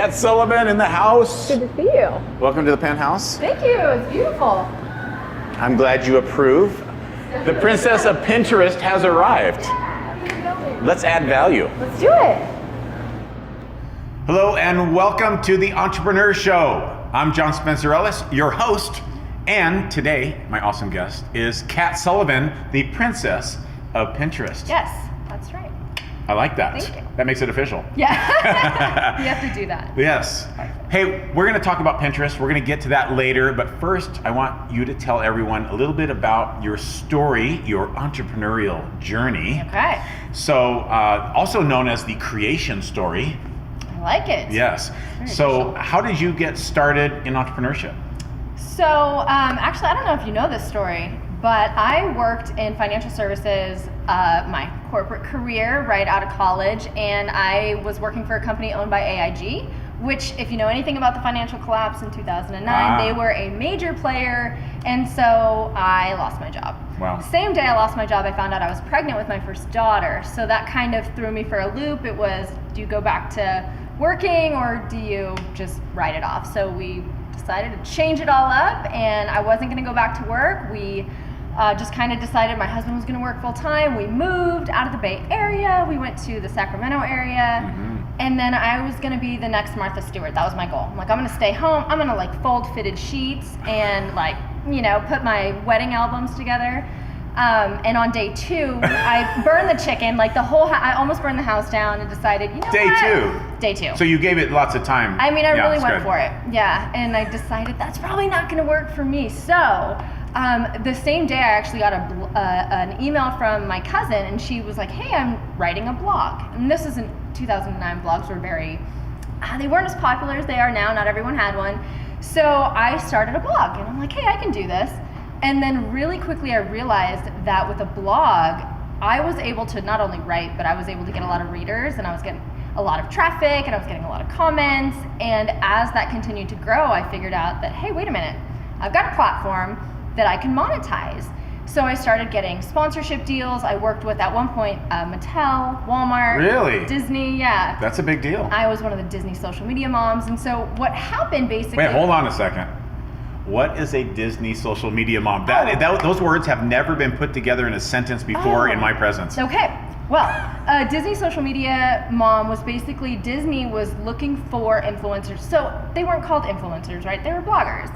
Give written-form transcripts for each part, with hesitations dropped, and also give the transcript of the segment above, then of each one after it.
Kat Sullivan in the house. Good to see you. Welcome to the penthouse. Thank you. It's beautiful. I'm glad you approve. The princess of Pinterest has arrived. Let's add value. Let's do it. Hello and welcome to the Entrepreneur Show. I'm John Spencer Ellis, your host. And today, my awesome guest is Kat Sullivan, the princess of Pinterest. Yes, that's right. I like that. Thank you. That makes it official. Yeah. You have to do that. Yes. Hey, we're going to talk about Pinterest. We're going to get to that later. But first, I want you to tell everyone a little bit about your story, your entrepreneurial journey. Okay. So, also known as the creation story. I like it. Yes. Very So, official. how did you get started in entrepreneurship? So, actually, I don't know if you know this story, but I worked in financial services my corporate career right out of college, and I was working for a company owned by AIG, which, if you know anything about the financial collapse in 2009, they were a major player, and so I lost my job. Wow. The same day I lost my job, I found out I was pregnant with my first daughter, so that kind of threw me for a loop. It was, do you go back to working or do you just write it off? So we decided to change it all up, and I wasn't going to go back to work. We just kind of decided my husband was going to work full time. We moved out of the Bay Area. We went to the Sacramento area. And then I was going to be the next Martha Stewart. That was my goal. I'm like, I'm going to stay home. I'm going to like fold fitted sheets and like, you know, put my wedding albums together. And on day 2, I burned the chicken, like the whole, I almost burned the house down and decided, you know Day what? 2. Day 2. So you gave it lots of time. I mean, I really it's went good. for it. Yeah. And I decided that's probably not going to work for me. So the same day I actually got an email from my cousin, and she was like, hey, I'm writing a blog. And this is in 2009. Blogs were very, they weren't as popular as they are now. Not everyone had one. So I started a blog, and I'm like, hey, I can do this. And then really quickly I realized that with a blog, I was able to not only write, but I was able to get a lot of readers, and I was getting a lot of traffic, and I was getting a lot of comments. And as that continued to grow, I figured out that, hey, wait a minute, I've got a platform that I can monetize. So I started getting sponsorship deals. I worked with, at one point, Mattel, Walmart, Really? Disney, yeah. That's a big deal. I was one of the Disney social media moms. And so what happened basically... Wait, hold on a second. What is a Disney social media mom? Those words have never been put together in a sentence before in my presence. Okay. Well, Disney social media mom was basically, Disney was looking for influencers. So they weren't called influencers, right? They were bloggers.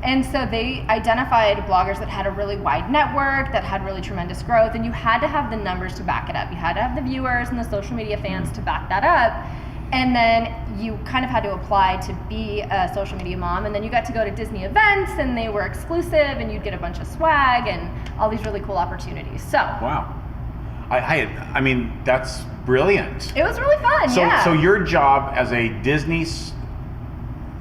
And so they identified bloggers that had a really wide network, that had really tremendous growth, and you had to have the numbers to back it up. You had to have the viewers and the social media fans to back that up. And then you kind of had to apply to be a social media mom, and then you got to go to Disney events, and they were exclusive, and you'd get a bunch of swag and all these really cool opportunities. So Wow. I mean, that's brilliant. it was really fun. So your job as a Disney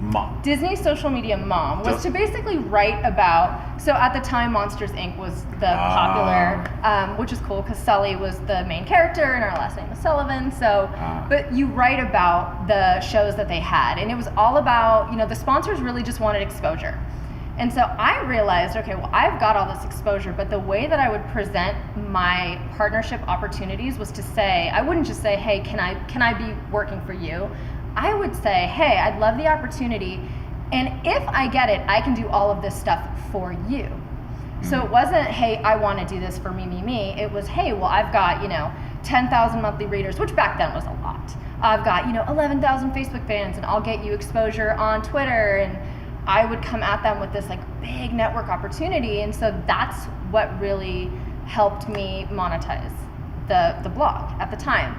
mom. Disney social media mom was to basically write about, so at the time Monsters Inc. was the popular, which is cool because Sully was the main character and our last name is Sullivan. So, but you write about the shows that they had, and it was all about, you know, the sponsors really just wanted exposure. And so I realized, okay, well, I've got all this exposure, but the way that I would present my partnership opportunities was to say, I wouldn't just say, hey, can I be working for you? I would say, hey, I'd love the opportunity, and if I get it, I can do all of this stuff for you. So it wasn't, hey, I want to do this for me. It was, hey, well, I've got, 10,000 monthly readers, which back then was a lot. I've got, 11,000 Facebook fans, and I'll get you exposure on Twitter, and I would come at them with this like big network opportunity. And so that's what really helped me monetize the blog at the time.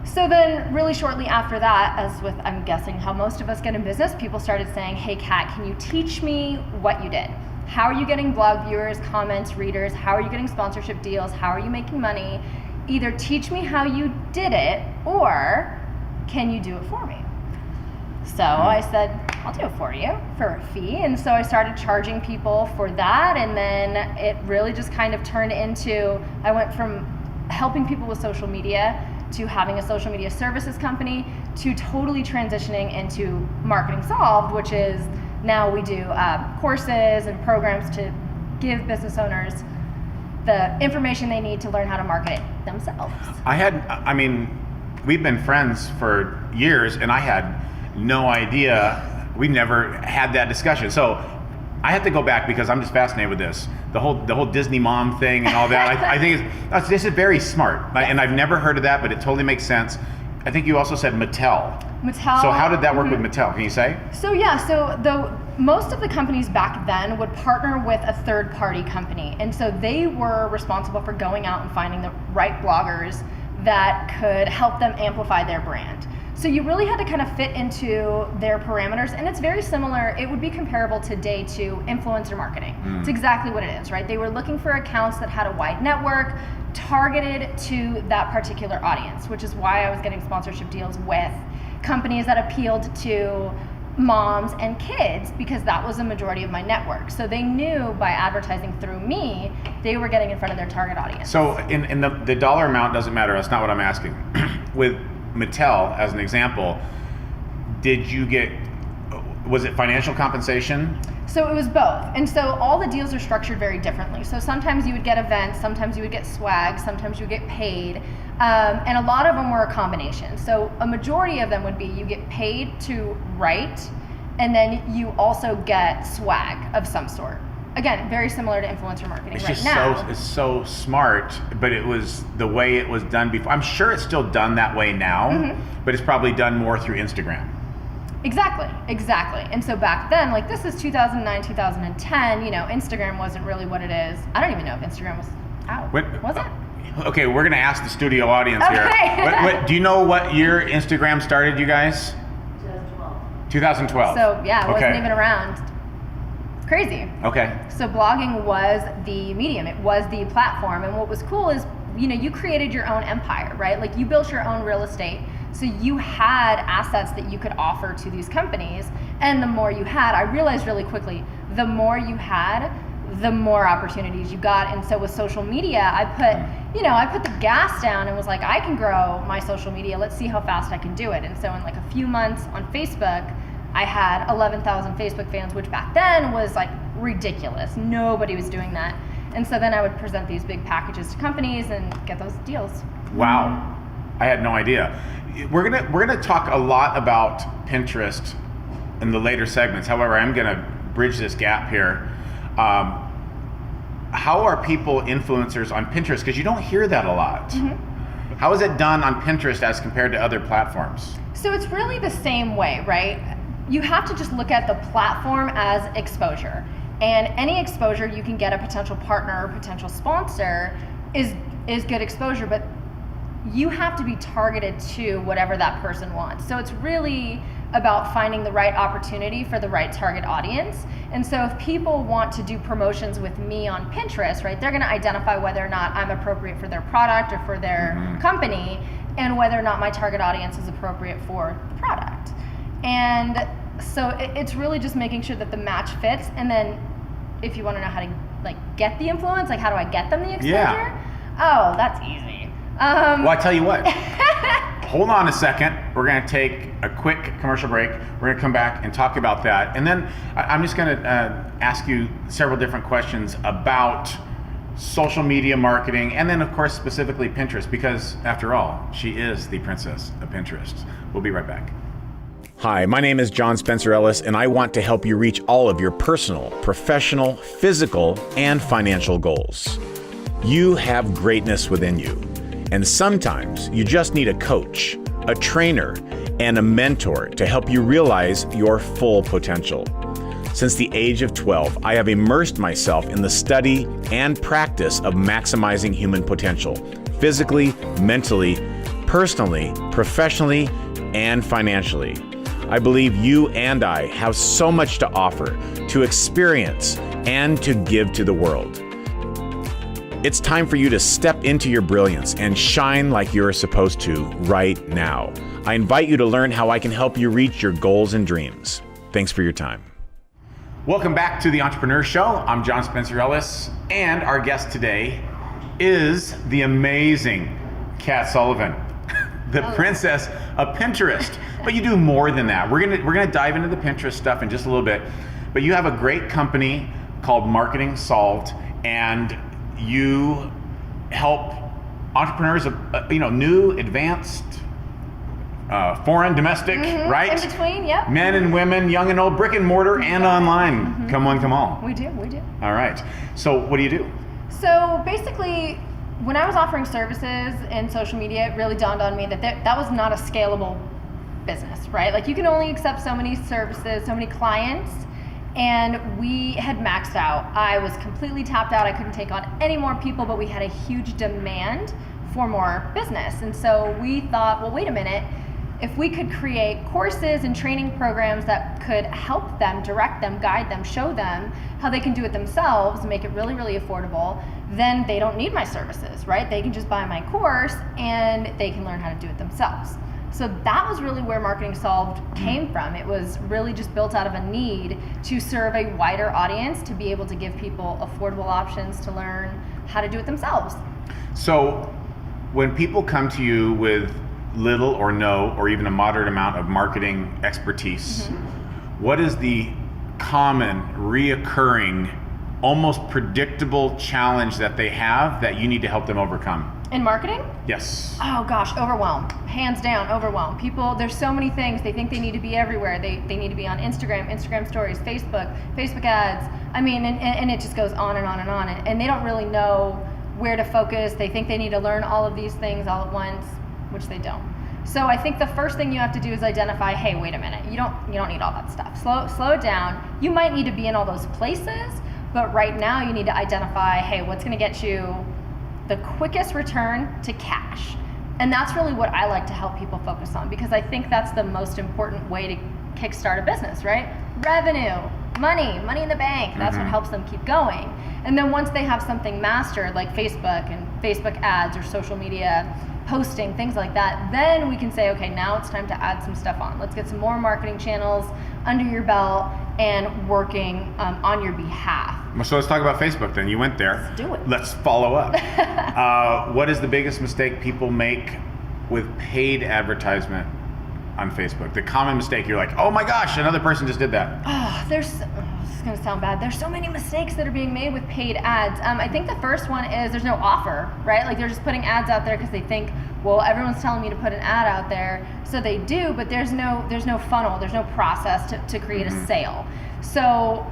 So then really shortly after that, as with, I'm guessing how most of us get in business, people started saying, hey Kat, can you teach me what you did? How are you getting blog viewers, comments, readers? How are you getting sponsorship deals? How are you making money? Either teach me how you did it, or can you do it for me? So I said, I'll do it for you for a fee. And so I started charging people for that. And then it really just kind of turned into, I went from helping people with social media to having a social media services company to totally transitioning into Marketing Solved, which is now we do courses and programs to give business owners the information they need to learn how to market it themselves. We've been friends for years, and I had no idea. We never had that discussion. So I have to go back because I'm just fascinated with this. The whole Disney mom thing and all that. I think this is very smart. And I've never heard of that, but it totally makes sense. I think you also said Mattel. Mattel. So how did that work with Mattel? Can you say? So most of the companies back then would partner with a third-party company, and so they were responsible for going out and finding the right bloggers that could help them amplify their brand. So you really had to kind of fit into their parameters, and it's very similar. It would be comparable today to influencer marketing. It's exactly what it is, right? They were looking for accounts that had a wide network, targeted to that particular audience, which is why I was getting sponsorship deals with companies that appealed to moms and kids, because that was the majority of my network. So they knew by advertising through me, they were getting in front of their target audience. So in the dollar amount doesn't matter. That's not what I'm asking. With Mattel, as an example, was it financial compensation? So it was both. And so all the deals are structured very differently. So sometimes you would get events, sometimes you would get swag, sometimes you would get paid. And a lot of them were a combination. So a majority of them would be you get paid to write, and then you also get swag of some sort. Again, very similar to influencer marketing now. It's so smart, but it was the way it was done before. I'm sure it's still done that way now, but it's probably done more through Instagram. Exactly. And so back then, like this is 2009, 2010, Instagram wasn't really what it is. I don't even know if Instagram was out. Was it? Okay, we're gonna ask the studio audience here. Do you know what year Instagram started, you guys? 2012. So yeah, it wasn't even around. It's crazy. Okay. So blogging was the medium, it was the platform. And what was cool is, you created your own empire, right? Like you built your own real estate. So you had assets that you could offer to these companies. And the more you had, I realized really quickly, the more you had, the more opportunities you got. And so with social media, I put the gas down and was like, I can grow my social media. Let's see how fast I can do it. And so in like a few months on Facebook, I had 11,000 Facebook fans, which back then was like ridiculous. Nobody was doing that. And so then I would present these big packages to companies and get those deals. Wow. I had no idea. We're gonna talk a lot about Pinterest in the later segments. However, I'm gonna bridge this gap here. How are people influencers on Pinterest? Because you don't hear that a lot. How is it done on Pinterest as compared to other platforms? So it's really the same way, right? You have to just look at the platform as exposure. And any exposure you can get a potential partner or potential sponsor is good exposure, but you have to be targeted to whatever that person wants. So it's really about finding the right opportunity for the right target audience. And so if people want to do promotions with me on Pinterest, right, they're gonna identify whether or not I'm appropriate for their product or for their company, and whether or not my target audience is appropriate for the product. And so it's really just making sure that the match fits. And then if you wanna know how to get the influence, how do I get them the exposure? Oh, that's easy. Well, I tell you what, hold on a second. We're going to take a quick commercial break. We're going to come back and talk about that. And then I'm just going to ask you several different questions about social media marketing, and then, of course, specifically Pinterest, because after all, she is the princess of Pinterest. We'll be right back. Hi, my name is John Spencer Ellis, and I want to help you reach all of your personal, professional, physical, and financial goals. You have greatness within you. And sometimes you just need a coach, a trainer, and a mentor to help you realize your full potential. Since the age of 12, I have immersed myself in the study and practice of maximizing human potential, physically, mentally, personally, professionally, and financially. I believe you and I have so much to offer, to experience, and to give to the world. It's time for you to step into your brilliance and shine like you're supposed to right now. I invite you to learn how I can help you reach your goals and dreams. Thanks for your time. Welcome back to the Entrepreneur Show. I'm John Spencer Ellis, and our guest today is the amazing Kat Sullivan, the princess of Pinterest. But you do more than that. We're gonna dive into the Pinterest stuff in just a little bit. But you have a great company called Marketing Solved, and you help entrepreneurs, new, advanced foreign, domestic, right? In between, yep. Men and women, young and old, brick and mortar and online. Come one, come all. We do. All right. So what do you do? So basically, when I was offering services in social media, it really dawned on me that that was not a scalable business, right? Like you can only accept so many services, so many clients, and we had maxed out. I was completely tapped out. I couldn't take on any more people, but we had a huge demand for more business. And so we thought, well, wait a minute, if we could create courses and training programs that could help them, direct them, guide them, show them how they can do it themselves, make it really, really affordable, then they don't need my services, right? They can just buy my course and they can learn how to do it themselves. So that was really where Marketing Solved came from. It was really just built out of a need to serve a wider audience, to be able to give people affordable options to learn how to do it themselves. So when people come to you with little or no, or even a moderate amount of marketing expertise, what is the common, reoccurring, almost predictable challenge that they have that you need to help them overcome? In marketing? Yes. Oh gosh, overwhelm. Hands down, overwhelm. People, there's so many things. They think they need to be everywhere. They need to be on Instagram stories, Facebook ads. I mean, and it just goes on and on and on. And they don't really know where to focus. They think they need to learn all of these things all at once, which they don't. So I think the first thing you have to do is identify, hey, wait a minute, you don't need all that stuff. Slow it down. You might need to be in all those places, but right now you need to identify, hey, what's gonna get you the quickest return to cash. And that's really what I like to help people focus on, because I think that's the most important way to kickstart a business, right? Revenue, money in the bank. That's what helps them keep going. And then once they have something mastered, like Facebook and Facebook ads or social media posting, things like that, then we can say, okay, now it's time to add some stuff on. Let's get some more marketing channels under your belt and working on your behalf. So let's talk about Facebook then. You went there. Let's do it. Let's follow up. What is the biggest mistake people make with paid advertisement on Facebook? The common mistake, you're like, oh my gosh, another person just did that. This is going to sound bad. There's so many mistakes that are being made with paid ads. I think the first one is there's no offer, right? Like they're just putting ads out there because they think, well, everyone's telling me to put an ad out there, so they do, but there's no funnel, there's no process to create a sale. So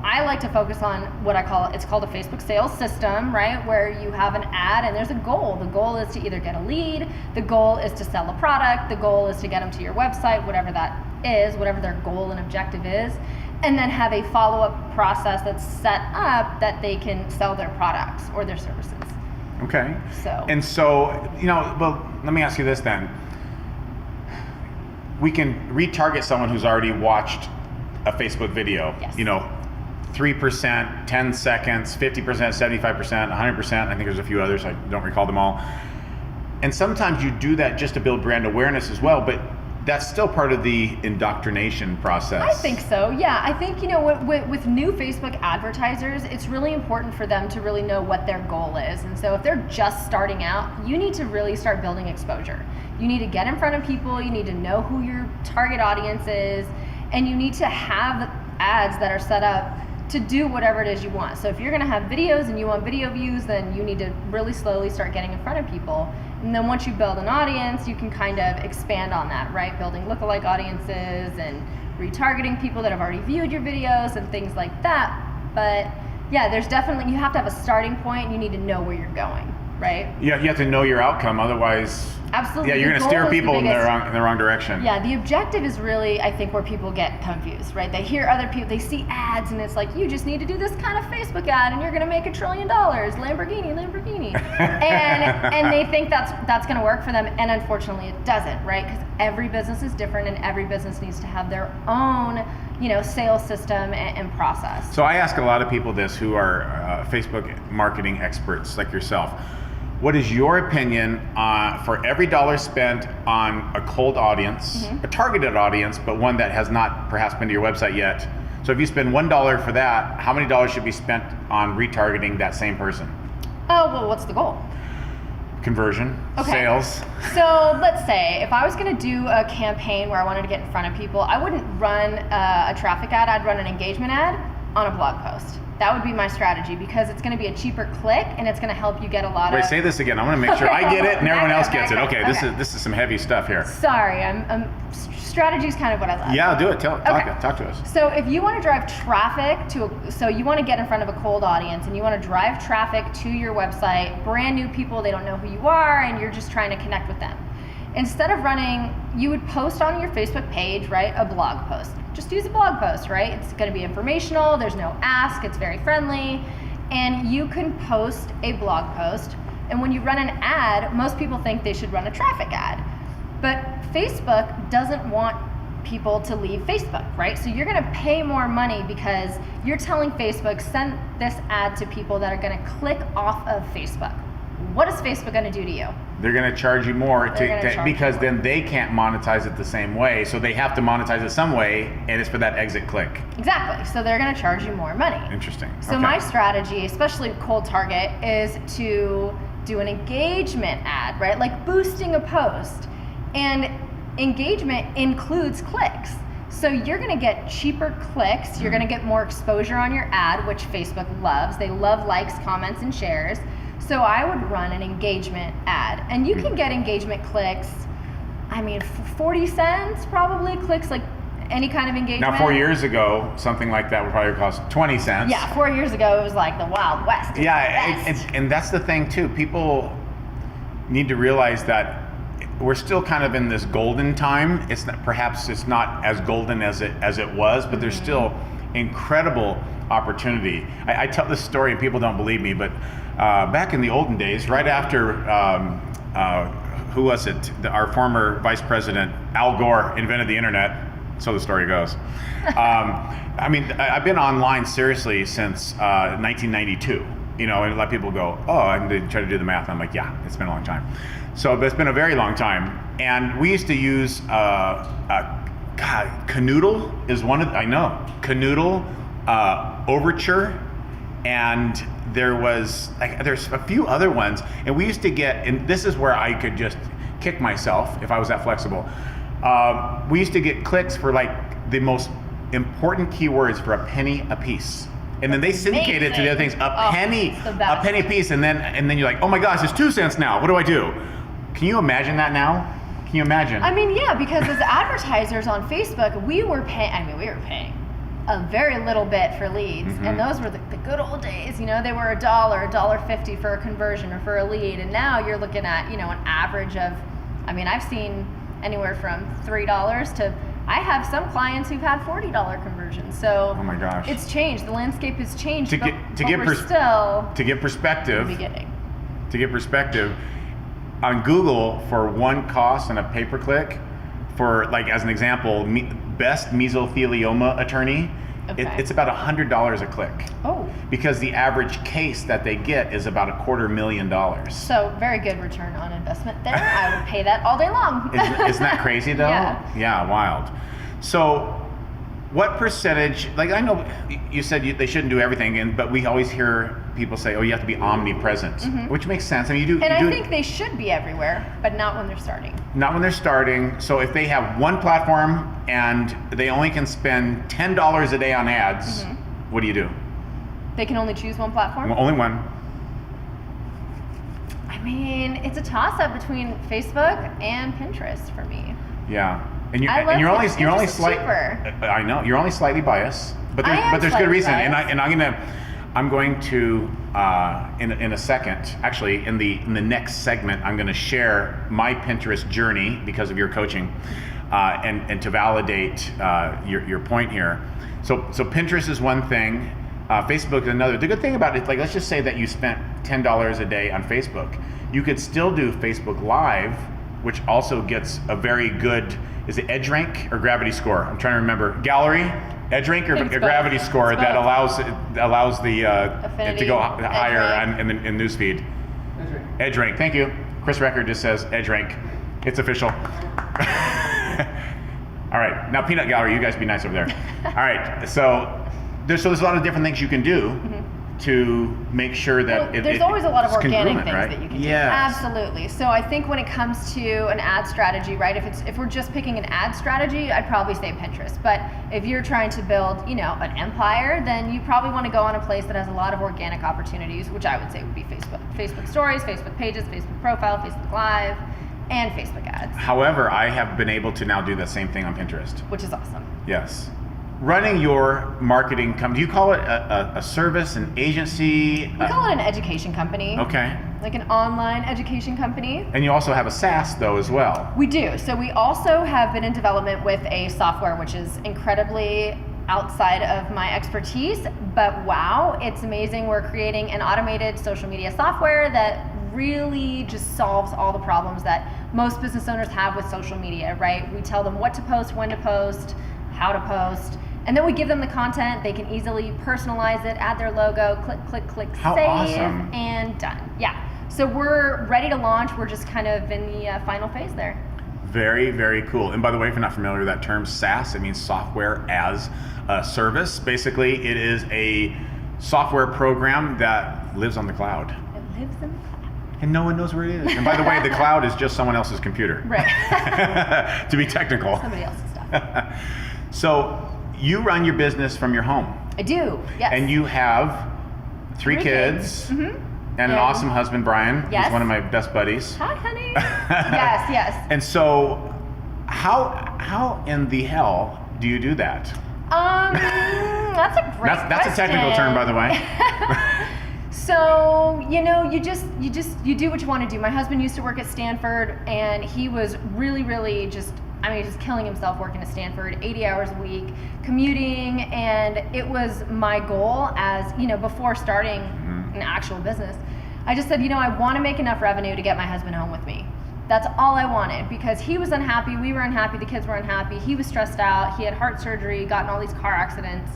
I like to focus on what it's called a Facebook sales system, right? Where you have an ad and there's a goal. The goal is to either get a lead, the goal is to sell a product, the goal is to get them to your website, whatever that is, whatever their goal and objective is, and then have a follow-up process that's set up that they can sell their products or their services. Okay. So, well, let me ask you this then. We can retarget someone who's already watched a Facebook video. Yes. 3%, 10 seconds, 50%, 75%, 100%. I think there's a few others. I don't recall them all. And sometimes you do that just to build brand awareness as well, but that's still part of the indoctrination process. I think so. Yeah, I think with new Facebook advertisers, it's really important for them to really know what their goal is. And so if they're just starting out, you need to really start building exposure. You need to get in front of people. You need to know who your target audience is, and you need to have ads that are set up to do whatever it is you want. So if you're gonna have videos and you want video views, then you need to really slowly start getting in front of people. And then once you build an audience, you can kind of expand on that, right? Building lookalike audiences and retargeting people that have already viewed your videos and things like that. But yeah, there's definitely, you have to have a starting point and you need to know where you're going, right? Yeah, you have to know your outcome, otherwise. Absolutely. Yeah, you're going to steer people in the wrong direction. Yeah, the objective is really, I think, where people get confused, right? They hear other people, they see ads, and it's like, you just need to do this kind of Facebook ad, and you're going to make $1 trillion, Lamborghini, and they think that's going to work for them, and unfortunately, it doesn't, right? Because every business is different, and every business needs to have their own, sales system and process. So I ask a lot of people this who are Facebook marketing experts like yourself. What is your opinion for every dollar spent on a cold audience, a targeted audience, but one that has not perhaps been to your website yet? So if you spend $1 for that, how many dollars should be spent on retargeting that same person? Oh, well, what's the goal? Conversion, sales. So let's say if I was going to do a campaign where I wanted to get in front of people, I wouldn't run a traffic ad, I'd run an engagement ad on a blog post. That would be my strategy, because it's going to be a cheaper click and it's going to help you get a lot Wait, of... say this again. I want to make sure I get it and everyone else gets it. Okay, Okay. this is some heavy stuff here. Sorry, strategy is kind of what I love. Yeah, do it. Talk to us. So if you want to drive traffic so you want to get in front of a cold audience and you want to drive traffic to your website, brand new people, they don't know who you are, and you're just trying to connect with them. Instead of you would post on your Facebook page, right, a blog post. Just use a blog post, right? It's going to be informational. There's no ask. It's very friendly. And you can post a blog post. And when you run an ad, most people think they should run a traffic ad. But Facebook doesn't want people to leave Facebook, right? So you're going to pay more money because you're telling Facebook, send this ad to people that are going to click off of Facebook. What is Facebook going to do to you? They're going to charge you more because more. then they can't monetize it the same way. So they have to monetize it some way, and it's for that exit click. Exactly. So they're going to charge you more money. Interesting. So my strategy, especially with cold target, is to do an engagement ad, right? Like boosting a post. And engagement includes clicks. So you're going to get cheaper clicks. You're going to get more exposure on your ad, which Facebook loves. They love likes, comments, and shares. So I would run an engagement ad, and you can get engagement clicks, 40 cents probably, clicks, like any kind of engagement. Now 4 years ago, something like that would probably cost 20 cents. Yeah, 4 years ago it was like the Wild West. And that's the thing too. People need to realize that we're still kind of in this golden time. Perhaps it's not as golden as it was, but there's still incredible opportunity. I tell this story and people don't believe me, but back in the olden days, right after who was it? Our former vice president Al Gore invented the internet. So the story goes. I've been online seriously since 1992. And a lot of people go, "Oh," and they try to do the math. I'm like, "Yeah, it's been a long time." So it's been a very long time, and we used to use Canoodle is one of Canoodle, Overture, and there's a few other ones, and we used to get, and this is where I could just kick myself if I was that flexible. We used to get clicks for like the most important keywords for a penny a piece. And then they syndicated it to the other things, a penny a piece, and then you're like, "Oh my gosh, it's 2 cents now. What do I do?" Can you imagine that now? Can you imagine? Yeah, because as advertisers on Facebook, we were paying a very little bit for leads, and those were the good old days. They were $1.50 for a conversion or for a lead, and now you're looking at an average of, I've seen anywhere from $3 to, I have some clients who've had $40 conversions. So oh my gosh, it's changed. The landscape has changed. To give perspective, on Google, for one cost and a pay-per-click, for like as an example, best mesothelioma attorney, it's about $100 a click. Oh. Because the average case that they get is about $250,000. So very good return on investment there. I would pay that all day long. Isn't that crazy though? Yeah, wild. So what percentage, like I know you said they shouldn't do everything, but we always hear people say, "Oh, you have to be omnipresent," which makes sense. I think they should be everywhere, but not when they're starting. Not when they're starting. So if they have one platform and they only can spend $10 a day on ads, what do you do? They can only choose one platform? Well, only one. It's a toss-up between Facebook and Pinterest for me. Yeah. And you're only slightly. I know you're only slightly biased, but there's good reason. Biased. I'm going to in a second, actually in the next segment, I'm going to share my Pinterest journey because of your coaching, and to validate your point here. So Pinterest is one thing, Facebook is another. The good thing about it, like let's just say that you spent $10 a day on Facebook, you could still do Facebook Live, which also gets a very good. Is it edge rank or gravity score? I'm trying to remember. Gallery, edge rank, or gravity score that allows the it to go higher in newsfeed. Edge rank. Thank you. Chris Record just says edge rank. It's official. All right. Now Peanut Gallery, you guys be nice over there. All right. So there's a lot of different things you can do to make sure that there's always a lot of organic congruent, things right? that you can do. Yes. Absolutely. So I think when it comes to an ad strategy, right? If we're just picking an ad strategy, I'd probably say Pinterest. But if you're trying to build, an empire, then you probably want to go on a place that has a lot of organic opportunities, which I would say would be Facebook Stories, Facebook Pages, Facebook Profile, Facebook Live, and Facebook ads. However, I have been able to now do the same thing on Pinterest. Which is awesome. Yes. Running your marketing company, do you call it a service, an agency? We call it an education company. Okay. Like an online education company. And you also have a SaaS though as well. We do. So we also have been in development with a software which is incredibly outside of my expertise, but wow, it's amazing. We're creating an automated social media software that really just solves all the problems that most business owners have with social media, right? We tell them what to post, when to post, how to post, and then we give them the content. They can easily personalize it, add their logo, click, How save, awesome. and done. Yeah. So we're ready to launch. We're just kind of in the final phase there. Very, very cool. And by the way, if you're not familiar with that term, SaaS, it means software as a service. Basically, it is a software program that lives on the cloud. It lives in the cloud. And no one knows where it is. And by the way, the cloud is just someone else's computer. Right. To be technical. Somebody else's stuff. So you run your business from your home. I do, yes. And you have three kids. Mm-hmm. And an awesome husband, Brian. Yes. He's one of my best buddies. Hi, honey. Yes. And so, how in the hell do you do that? That's a great That's a technical term, by the way. So, you do what you want to do. My husband used to work at Stanford, and he was really just killing himself working at Stanford, 80 hours a week, commuting, and it was my goal as, before starting an actual business. I just said, I want to make enough revenue to get my husband home with me. That's all I wanted, because he was unhappy, we were unhappy, the kids were unhappy, he was stressed out, he had heart surgery, gotten all these car accidents,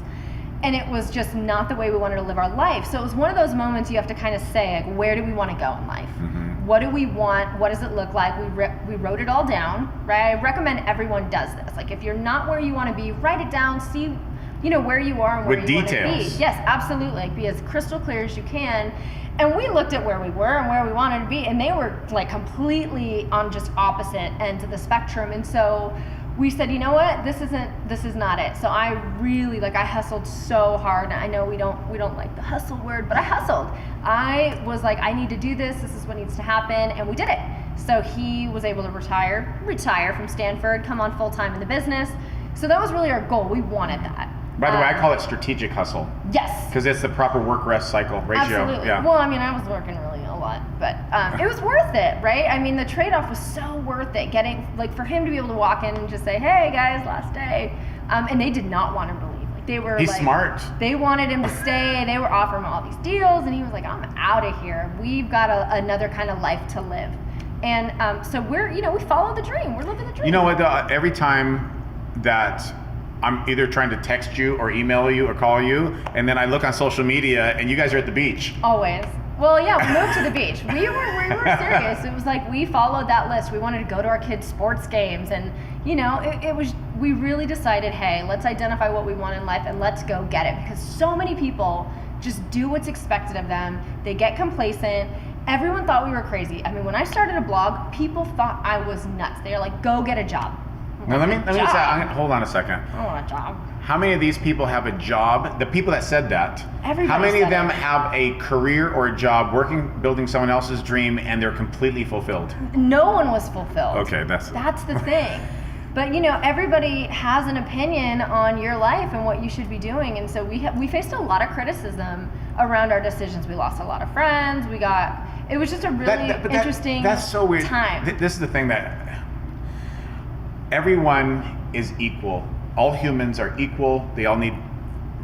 and it was just not the way we wanted to live our life. So it was one of those moments you have to kind of say, like, where do we want to go in life? Mm-hmm. What do we want? What does it look like? We wrote it all down, right? I recommend everyone does this. Like, if you're not where you want to be, write it down, see where you are and where with you details. want to be. Yes, absolutely. Like, be as crystal clear as you can. And we looked at where we were and where we wanted to be, and they were like completely on just opposite ends of the spectrum. And so we said, you know what, this is not it. So I really, I hustled so hard. I know we don't like the hustle word, but I hustled. I was like, I need to do this. This is what needs to happen, and we did it. So he was able to retire from Stanford, come on full time in the business. So that was really our goal. We wanted that. By the way, I call it strategic hustle. Yes. Because it's the proper work-rest cycle ratio. Absolutely. Yeah. Well, I was working really a lot, but it was worth it, right? The trade-off was so worth it. Getting, for him to be able to walk in and just say, hey guys, last day. And they did not want him to leave. They were He's smart. They wanted him to stay. They were offering him all these deals, and he was like, I'm out of here. We've got another kind of life to live. And so we're, we follow the dream. We're living the dream. You know what, every time that I'm either trying to text you or email you or call you, and then I look on social media and you guys are at the beach. Always. Well, yeah, we moved to the beach. We were serious. It was like we followed that list. We wanted to go to our kids' sports games, and we really decided, hey, let's identify what we want in life and let's go get it, because so many people just do what's expected of them. They get complacent. Everyone thought we were crazy. When I started a blog, people thought I was nuts. They were like, go get a job. Now let me just say, hold on a second. I don't want a job. How many of these people have a job? The people that said that, Everybody how many of said them it. have a career or a job building someone else's dream, and they're completely fulfilled? No one was fulfilled. Okay, that's the thing. But everybody has an opinion on your life and what you should be doing, and so we faced a lot of criticism around our decisions. We lost a lot of friends. It was just a really interesting that's so weird. time. This is the thing, that everyone is equal. All humans are equal. They all need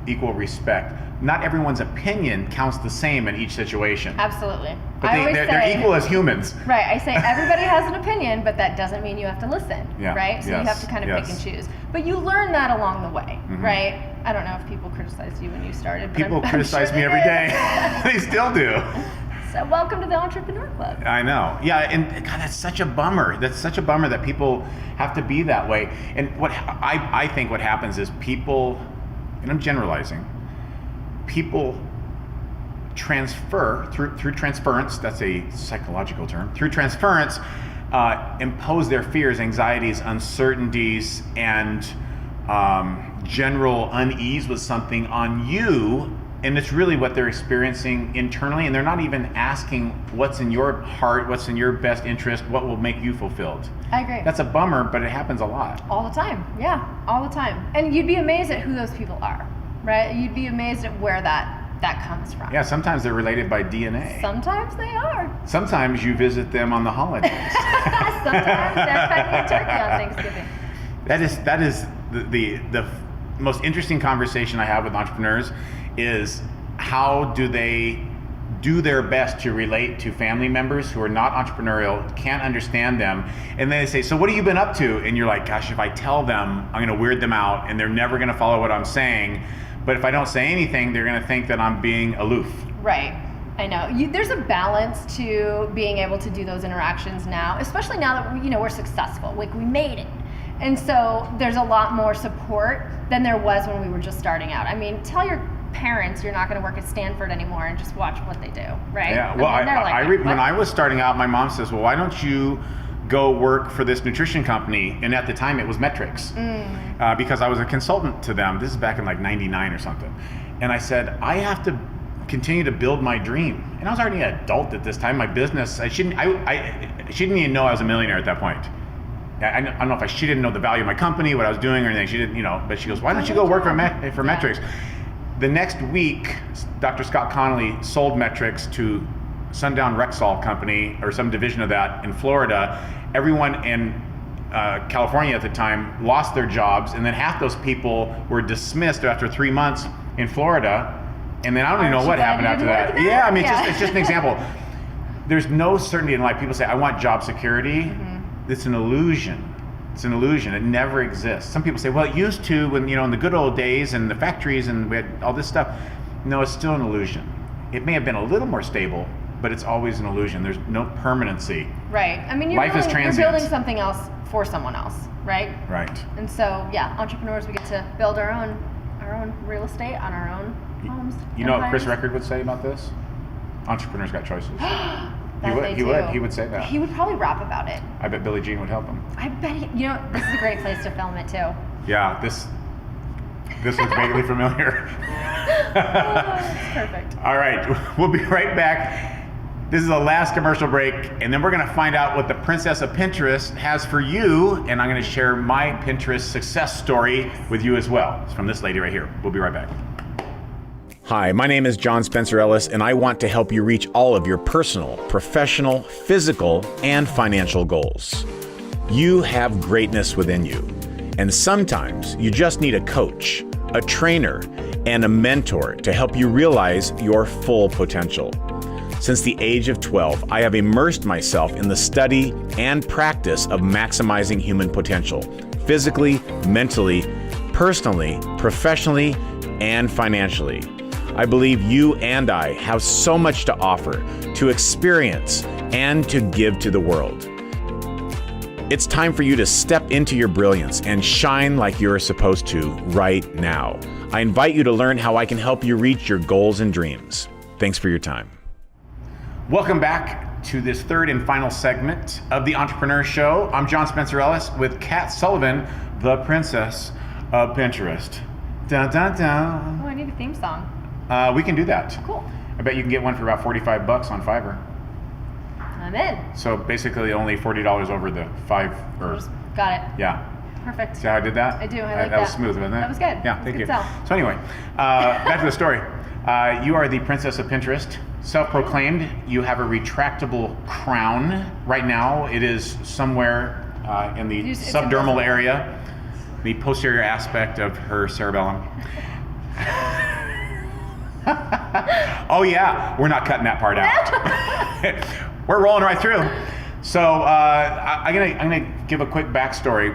equal respect. Not everyone's opinion counts the same in each situation. Absolutely. But they're equal as humans. Right. I say everybody has an opinion, but that doesn't mean you have to listen. Yeah. Right? So you have to kind of pick and choose. But you learn that along the way, right? I don't know if people criticized you when you started. But People I'm criticize sure me they every did. day. They still do. So welcome to the Entrepreneur Club. I know. Yeah, and God, that's such a bummer. That's such a bummer that people have to be that way. And what I think what happens is people, and I'm generalizing, people through transference, that's a psychological term, through transference, impose their fears, anxieties, uncertainties, and general unease with something on you. And it's really what they're experiencing internally, and they're not even asking what's in your heart, what's in your best interest, what will make you fulfilled. I agree. That's a bummer, but it happens a lot. All the time. Yeah, all the time. And you'd be amazed at who those people are, right? You'd be amazed at where that comes from. Yeah, sometimes they're related by DNA. Sometimes they are. Sometimes you visit them on the holidays. Sometimes they're cutting a turkey on Thanksgiving. That is the most interesting conversation I have with entrepreneurs is how do they do their best to relate to family members who are not entrepreneurial, can't understand them, and then they say, so what have you been up to? And you're like, gosh, if I tell them, I'm gonna weird them out and they're never gonna follow what I'm saying. But if I don't say anything, they're gonna think that I'm being aloof. Right. I know. There's a balance to being able to do those interactions now, especially now that we're successful. Like, we made it. And so there's a lot more support than there was when we were just starting out. I mean, tell your parents you're not going to work at Stanford anymore and just watch what they do, right? Yeah. Well, when I was starting out, my mom says, well, why don't you go work for this nutrition company? And at the time it was Metrics, because I was a consultant to them. This is back in like 99 or something. And I said, I have to continue to build my dream. And I was already an adult at this time. My business, she didn't even know I was a millionaire at that point. I don't know if she didn't know the value of my company, what I was doing or anything. She didn't, but she goes, why don't you go work for Metrics? The next week, Dr. Scott Connolly sold Metrics to Sundown Rexall Company, or some division of that, in Florida. Everyone in California at the time lost their jobs, and then half those people were dismissed after 3 months in Florida. And then I don't even know what happened after that. Yeah, I mean, it's just an example. There's no certainty in life. People say, I want job security. Mm-hmm. It's an illusion. It's an illusion. It never exists. Some people say, well, it used to when, in the good old days and the factories and we had all this stuff. No, it's still an illusion. It may have been a little more stable, but it's always an illusion. There's no permanency. Right. I mean, you're building something else for someone else, right? Right. And so, yeah, entrepreneurs, we get to build our own real estate on our own homes. You know what Chris Record would say about this? Entrepreneurs got choices. He would say that. He would probably rap about it. I bet Billie Jean would help him. I bet this is a great place to film it too. Yeah, this looks vaguely familiar. That's perfect. All right, we'll be right back. This is the last commercial break, and then we're going to find out what the Princess of Pinterest has for you, and I'm going to share my Pinterest success story with you as well. It's from this lady right here. We'll be right back. Hi, my name is John Spencer Ellis, and I want to help you reach all of your personal, professional, physical, and financial goals. You have greatness within you, and sometimes you just need a coach, a trainer, and a mentor to help you realize your full potential. Since the age of 12, I have immersed myself in the study and practice of maximizing human potential, physically, mentally, personally, professionally, and financially. I believe you and I have so much to offer, to experience, and to give to the world. It's time for you to step into your brilliance and shine like you're supposed to right now. I invite you to learn how I can help you reach your goals and dreams. Thanks for your time. Welcome back to this third and final segment of the Entrepreneur Show. I'm John Spencer Ellis with Kat Sullivan, the Princess of Pinterest. Dun, dun, dun. Oh, I need a theme song. We can do that. Cool. I bet you can get one for about $45 on Fiverr. I'm in. So basically only $40 over the Got it. Yeah. Perfect. See how I did that? I do. I like that. That was smooth, wasn't it? That was good. Yeah, thank you. Tell. So anyway, back to the story. You are the Princess of Pinterest, self-proclaimed. You have a retractable crown. Right now, it is somewhere in the subdermal area, the posterior aspect of her cerebellum. Oh yeah, we're not cutting that part out. We're rolling right through. So I'm gonna give a quick backstory.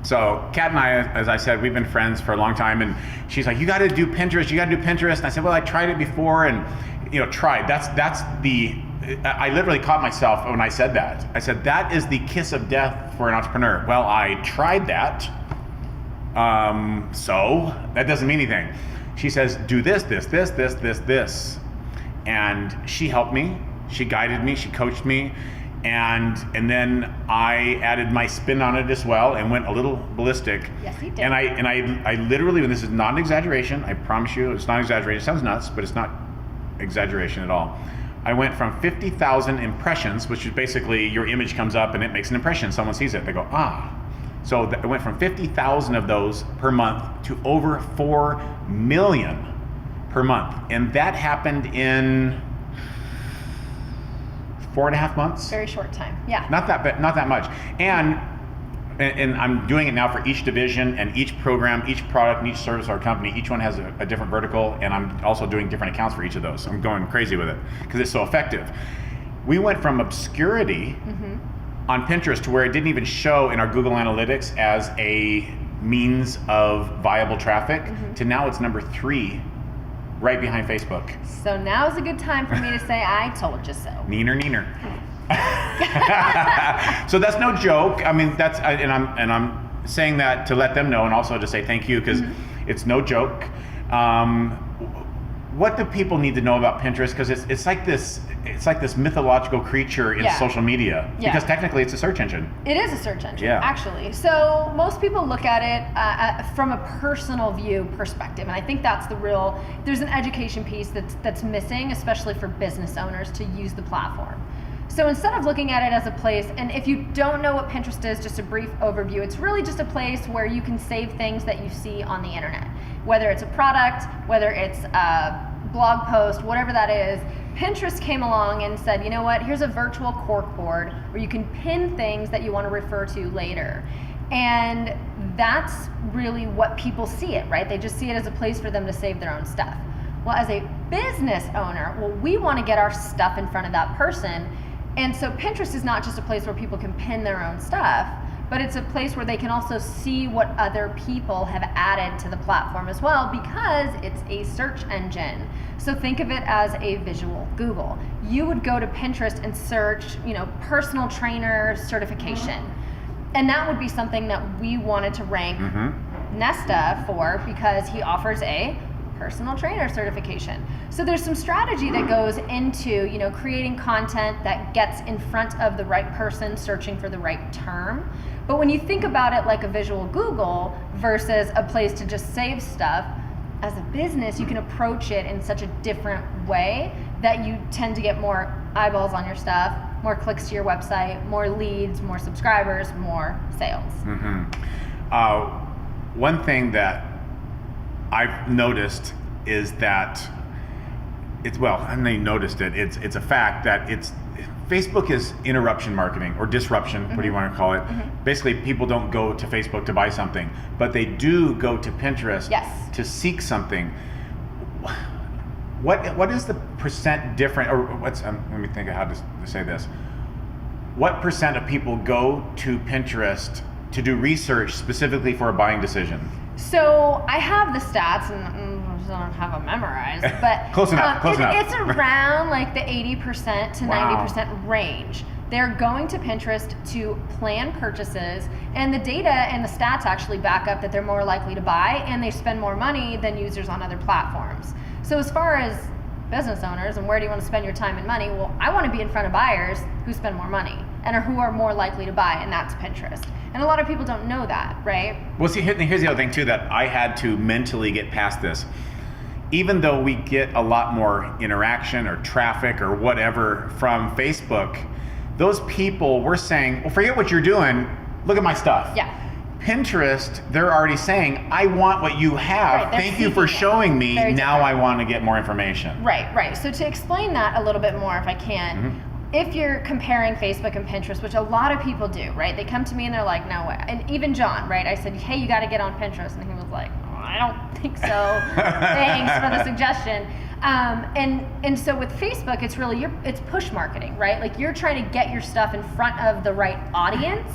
So Kat and I, as I said, we've been friends for a long time, and she's like, you got to do Pinterest. You got to do Pinterest. And I said, well, I tried it before, and tried. I literally caught myself when I said that. I said that is the kiss of death for an entrepreneur. Well, I tried that. So that doesn't mean anything. She says, do this. and she helped me, she guided me, she coached me, and then I added my spin on it as well and went a little ballistic. Yes, you did. And I literally, and this is not an exaggeration, I promise you, it's not an exaggeration. It sounds nuts, but it's not exaggeration at all. I went from 50,000 impressions, which is basically your image comes up and it makes an impression. Someone sees it, they go, ah. So it went from 50,000 of those per month to over 4 million per month. And that happened in 4.5 months. Very short time. Yeah. Not that much. And I'm doing it now for each division and each program, each product, and each service or company. Each one has a different vertical, and I'm also doing different accounts for each of those. I'm going crazy with it because it's so effective. We went from obscurity on Pinterest to where it didn't even show in our Google Analytics as a means of viable traffic to now it's number 3, right behind Facebook. So now's a good time for me to say, I told you so. Neener. So that's no joke. I mean, I'm saying that to let them know and also to say thank you because it's no joke. What do people need to know about Pinterest? Because it's like this mythological creature in social media. Yeah. Because technically it's a search engine. It is a search engine, Yeah. actually. So most people look at it from a personal view perspective, and I think that's there's an education piece that's missing, especially for business owners to use the platform. So instead of looking at it as a place, and if you don't know what Pinterest is, just a brief overview, it's really just a place where you can save things that you see on the internet. Whether it's a product, whether it's a blog post, whatever that is, Pinterest came along and said, you know what, here's a virtual corkboard where you can pin things that you want to refer to later. And that's really what people see it, right? They just see it as a place for them to save their own stuff. Well, as a business owner, we want to get our stuff in front of that person. And so Pinterest is not just a place where people can pin their own stuff, but it's a place where they can also see what other people have added to the platform as well, because it's a search engine. So think of it as a visual Google. You would go to Pinterest and search, personal trainer certification. And that would be something that we wanted to rank Nesta for because he offers a personal trainer certification. So there's some strategy that goes into, creating content that gets in front of the right person searching for the right term. But when you think about it like a visual Google versus a place to just save stuff, as a business, you can approach it in such a different way that you tend to get more eyeballs on your stuff, more clicks to your website, more leads, more subscribers, more sales. One thing that I've noticed is that it's a fact that Facebook is interruption marketing or disruption, what do you want to call it? Basically, people don't go to Facebook to buy something, but they do go to Pinterest to seek something. What is the percent different, or let me think of how to say this. What percent of people go to Pinterest to do research specifically for a buying decision? So I have the stats, and I don't have them memorized, but close enough. It's around like the 80% to 90% range. They're going to Pinterest to plan purchases, and the data and the stats actually back up that they're more likely to buy, and they spend more money than users on other platforms. So as far as business owners and where do you want to spend your time and money, well, I want to be in front of buyers who spend more money and who are more likely to buy, and that's Pinterest. And a lot of people don't know that, right? Well, see, here's the other thing too that I had to mentally get past this. Even though we get a lot more interaction or traffic or whatever from Facebook, those people were saying, well, forget what you're doing, look at my stuff. Yeah. Pinterest, they're already saying, I want what you have. Right, thank you for showing me. Very now different. I want to get more information. Right. So to explain that a little bit more, if I can, if you're comparing Facebook and Pinterest, which a lot of people do, right? They come to me and they're like, no way. And even John, right? I said, hey, you got to get on Pinterest. And he was like, oh, I don't think so. Thanks for the suggestion. And so with Facebook, it's really, it's push marketing, right? Like you're trying to get your stuff in front of the right audience.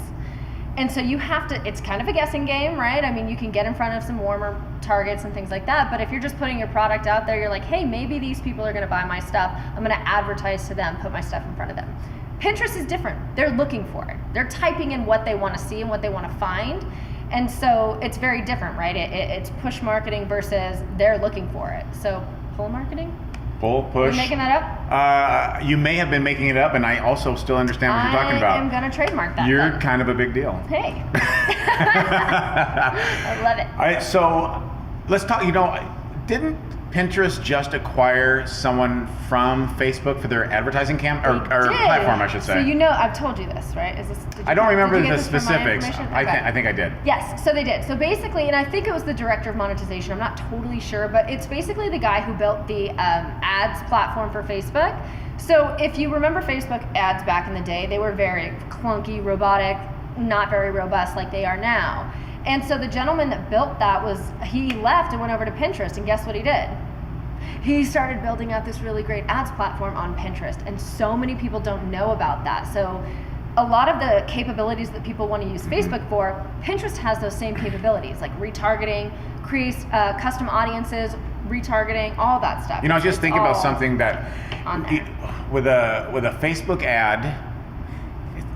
And so you have to, it's kind of a guessing game, right? I mean, you can get in front of some warmer targets and things like that, but if you're just putting your product out there, you're like, hey, maybe these people are gonna buy my stuff. I'm gonna advertise to them, put my stuff in front of them. Pinterest is different. They're looking for it. They're typing in what they wanna see and what they wanna find. And so it's very different, right? It's push marketing versus they're looking for it. So pull marketing? Pull, push. Are you making that up? You may have been making it up, and I also still understand what you're talking about. I am going to trademark that. You're then. kind of a big deal. Hey. I love it. All right, so let's talk. Didn't Pinterest just acquire someone from Facebook for their advertising or platform, I should say? So I've told you this, right? I don't remember the this from my specifics. information? I think I did. Yes, so they did. So basically, and I think it was the director of monetization, I'm not totally sure, but it's basically the guy who built the ads platform for Facebook. So if you remember Facebook ads back in the day, they were very clunky, robotic, not very robust like they are now. And so the gentleman that built that he left and went over to Pinterest, and guess what he did? He started building out this really great ads platform on Pinterest, and so many people don't know about that. So a lot of the capabilities that people want to use Facebook for, Pinterest has those same capabilities, like retargeting, create custom audiences, retargeting, all that stuff. I was just thinking about something that with a Facebook ad,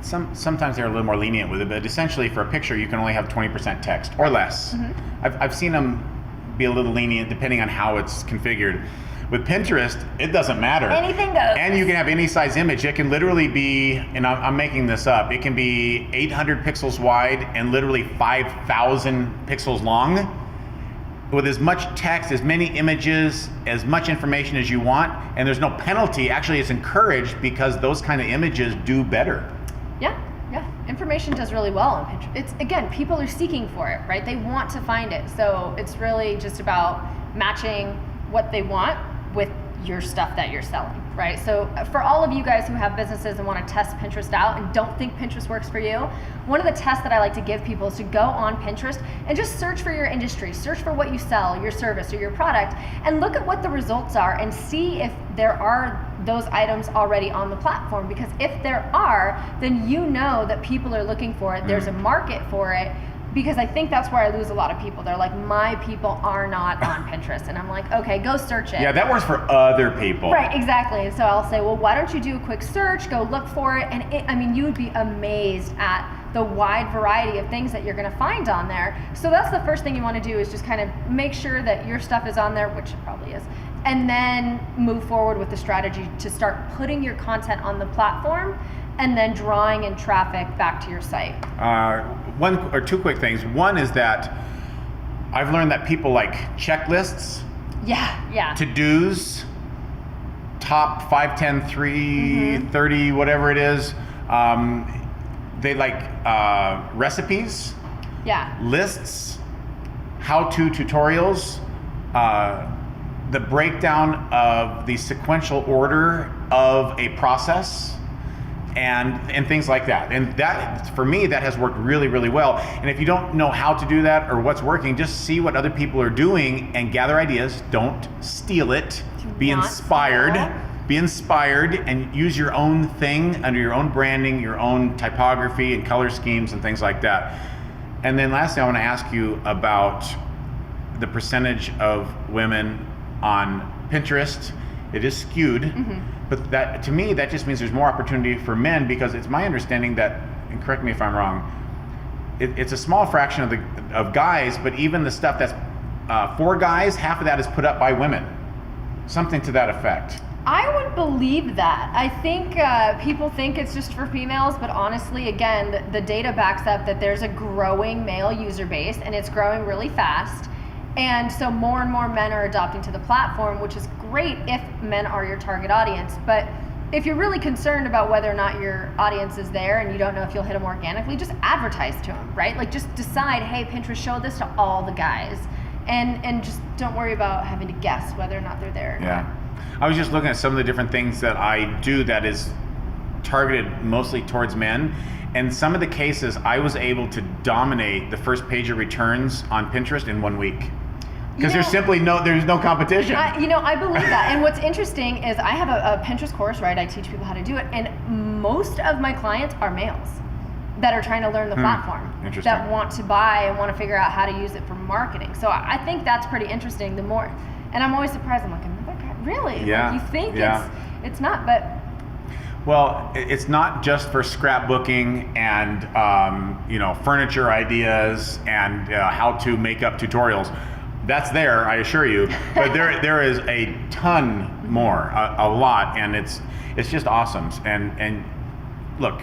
sometimes they're a little more lenient with it, but essentially for a picture you can only have 20% text or less. I've seen them be a little lenient depending on how it's configured. With Pinterest, it doesn't matter. Anything goes. And you can have any size image. It can literally be, and I'm making this up, it can be 800 pixels wide and literally 5,000 pixels long, with as much text, as many images, as much information as you want, and there's no penalty. Actually, it's encouraged because those kind of images do better. Yeah. Information does really well on Pinterest. It's, again, people are seeking for it, right? They want to find it. So it's really just about matching what they want with your stuff that you're selling, right? So for all of you guys who have businesses and want to test Pinterest out and don't think Pinterest works for you, one of the tests that I like to give people is to go on Pinterest and just search for your industry, search for what you sell, your service or your product, and look at what the results are and see if there are those items already on the platform. Because if there are, then you know that people are looking for it, there's a market for it. Because I think that's where I lose a lot of people. They're like, my people are not on Pinterest. And I'm like, okay, go search it. Yeah, that works for other people. Right, exactly. And so I'll say, well, why don't you do a quick search, go look for it. And you would be amazed at the wide variety of things that you're gonna find on there. So that's the first thing you wanna do, is just kind of make sure that your stuff is on there, which it probably is. And then move forward with the strategy to start putting your content on the platform and then drawing in traffic back to your site. One or two quick things. One is that I've learned that people like checklists, yeah, to-dos, top 5, 10, 3, 30, whatever it is. They like recipes, lists, how-to tutorials, the breakdown of the sequential order of a process, and things like that. And that, for me, that has worked really, really well. And if you don't know how to do that or what's working, just see what other people are doing and gather ideas. Don't steal it. Be inspired. Be inspired and use your own thing under your own branding, your own typography and color schemes and things like that. And then lastly, I want to ask you about the percentage of women on Pinterest. It is skewed, but that, to me, that just means there's more opportunity for men, because it's my understanding that, and correct me if I'm wrong, it's a small fraction of guys, but even the stuff that's for guys, half of that is put up by women. Something to that effect. I would believe that. I think people think it's just for females, but honestly, again, the data backs up that there's a growing male user base, and it's growing really fast. And so more and more men are adopting to the platform, which is great if men are your target audience. But if you're really concerned about whether or not your audience is there and you don't know if you'll hit them organically, just advertise to them, right? Like, just decide, hey, Pinterest, show this to all the guys. And just don't worry about having to guess whether or not they're there or not. I was just looking at some of the different things that I do that is targeted mostly towards men. And some of the cases, I was able to dominate the first page of returns on Pinterest in 1 week. Because there's simply there's no competition. I believe that. And what's interesting is I have a Pinterest course, right? I teach people how to do it. And most of my clients are males that are trying to learn the platform, that want to buy and want to figure out how to use it for marketing. So I think that's pretty interesting. The more, and I'm always surprised. I'm like, another guy, really? Yeah. Like, you think it's not, but. Well, it's not just for scrapbooking and furniture ideas and how to make up tutorials. That's there, I assure you. But there is a ton more, a lot, and it's just awesome. And look,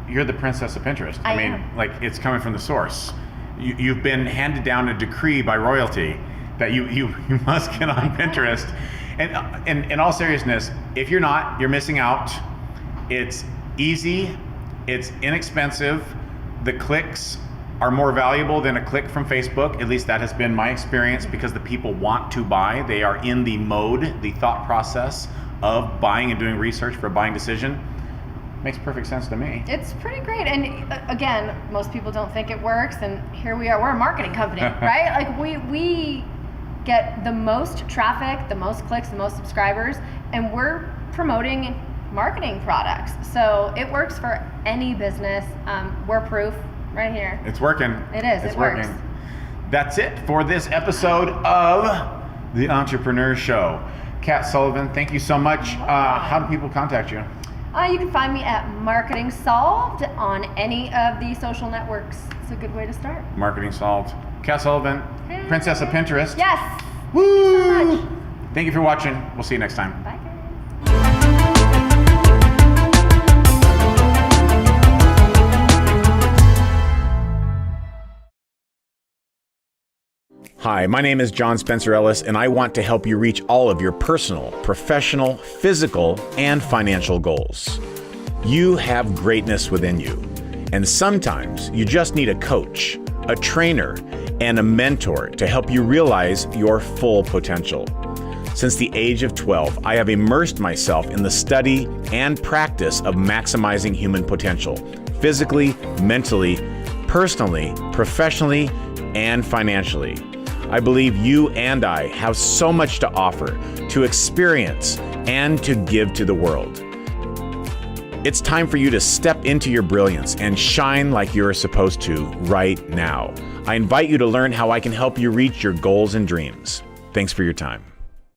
you're the princess of Pinterest. I mean, am. like, it's coming from the source. You've been handed down a decree by royalty that you must get on Pinterest. And in all seriousness, if you're not, you're missing out. It's easy, it's inexpensive, the clicks are more valuable than a click from Facebook. At least that has been my experience, because the people want to buy. They are in the mode, the thought process of buying and doing research for a buying decision. Makes perfect sense to me. It's pretty great. And again, most people don't think it works, and here we are, we're a marketing company, right? Like we get the most traffic, the most clicks, the most subscribers, and we're promoting marketing products. So it works for any business. We're proof right here. It's working. It is. It's it working. Works. That's it for this episode of The Entrepreneur Show. Kat Sullivan, thank you so much. How do people contact you? You can find me at Marketing Solved on any of the social networks. It's a good way to start. Marketing Solved. Kat Sullivan, Princess of Pinterest. Yes. Woo! Thank you so much. Thank you for watching. We'll see you next time. Bye, guys. Hi, my name is John Spencer Ellis, and I want to help you reach all of your personal, professional, physical, and financial goals. You have greatness within you, and sometimes you just need a coach, a trainer, and a mentor to help you realize your full potential. Since the age of 12, I have immersed myself in the study and practice of maximizing human potential, physically, mentally, personally, professionally, and financially. I believe you and I have so much to offer, to experience, and to give to the world. It's time for you to step into your brilliance and shine like you're supposed to right now. I invite you to learn how I can help you reach your goals and dreams. Thanks for your time.